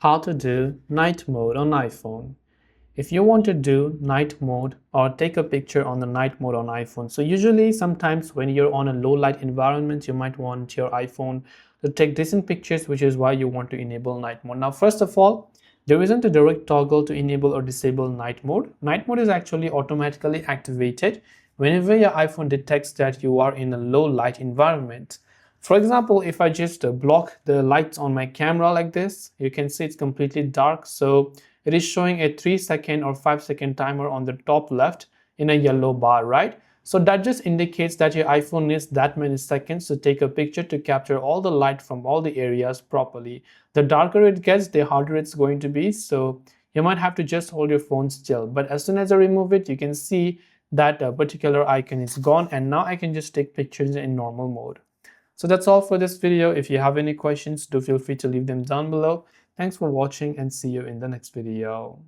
How to do night mode on iPhone. If you want to do night mode or take a picture on the night mode on iPhone, so usually sometimes when you're on a low light environment, you might want your iPhone to take decent pictures, which is why you want to enable night mode. Now, first of all, there isn't a direct toggle to enable or disable night mode. Night mode is actually automatically activated whenever your iPhone detects that you are in a low light environment. For example, if I just block the lights on my camera like this, you can see it's completely dark. So it is showing a 3-second or 5-second timer on the top left in a yellow bar, right? So that just indicates that your iPhone needs that many seconds to take a picture to capture all the light from all the areas properly. The darker it gets, the harder it's going to be. So you might have to just hold your phone still. But as soon as I remove it, you can see that particular icon is gone. And now I can just take pictures in normal mode. So that's all for this video. If you have any questions, do feel free to leave them down below. Thanks for watching and see you in the next video.